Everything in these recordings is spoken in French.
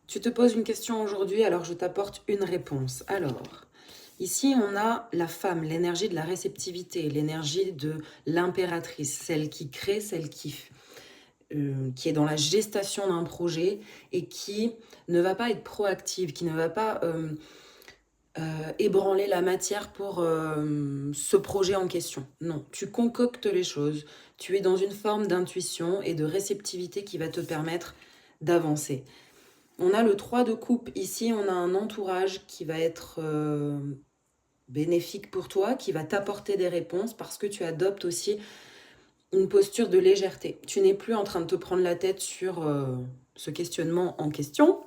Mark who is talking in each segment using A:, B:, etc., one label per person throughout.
A: Tu te poses une question aujourd'hui, alors je t'apporte une réponse. Alors, ici, on a la femme, l'énergie de la réceptivité, l'énergie de l'impératrice, celle qui crée, celle qui est dans la gestation d'un projet et qui ne va pas être proactive, qui ne va pas ébranler la matière pour ce projet en question. Non, tu concoctes les choses. Tu es dans une forme d'intuition et de réceptivité qui va te permettre d'avancer. On a le 3 de coupe. Ici, on a un entourage qui va être bénéfique pour toi, qui va t'apporter des réponses parce que tu adoptes aussi une posture de légèreté. Tu n'es plus en train de te prendre la tête sur ce questionnement en question,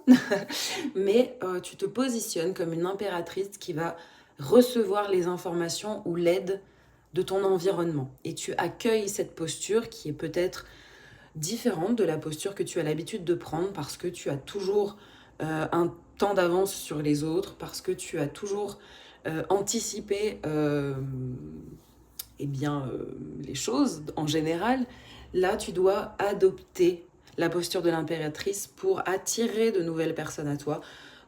A: mais tu te positionnes comme une impératrice qui va recevoir les informations ou l'aide de ton environnement. Et tu accueilles cette posture qui est peut-être différente de la posture que tu as l'habitude de prendre parce que tu as toujours un temps d'avance sur les autres, parce que tu as toujours anticipé les choses en général. Là, tu dois adopter la posture de l'impératrice pour attirer de nouvelles personnes à toi,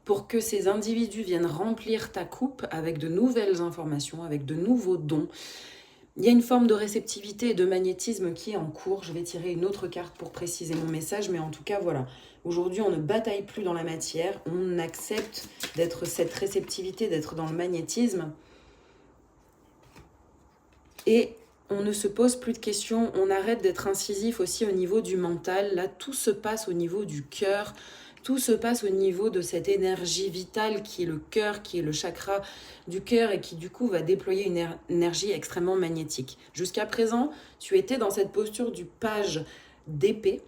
A: pour que ces individus viennent remplir ta coupe avec de nouvelles informations, avec de nouveaux dons. Il y a une forme de réceptivité et de magnétisme qui est en cours. Je vais tirer une autre carte pour préciser mon message, mais en tout cas, voilà. Aujourd'hui, on ne bataille plus dans la matière, on accepte d'être cette réceptivité, d'être dans le magnétisme. Et on ne se pose plus de questions, on arrête d'être incisif aussi au niveau du mental. Là, tout se passe au niveau du cœur, tout se passe au niveau de cette énergie vitale qui est le cœur, qui est le chakra du cœur et qui du coup va déployer une énergie extrêmement magnétique. Jusqu'à présent, tu étais dans cette posture du page d'épée,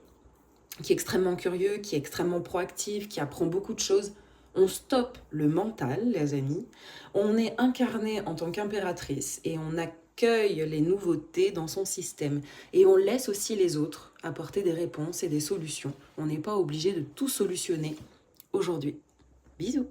A: qui est extrêmement curieux, qui est extrêmement proactif, qui apprend beaucoup de choses. On stoppe le mental, les amis. On est incarné en tant qu'impératrice et on accueille les nouveautés dans son système. Et on laisse aussi les autres apporter des réponses et des solutions. On n'est pas obligé de tout solutionner aujourd'hui. Bisous!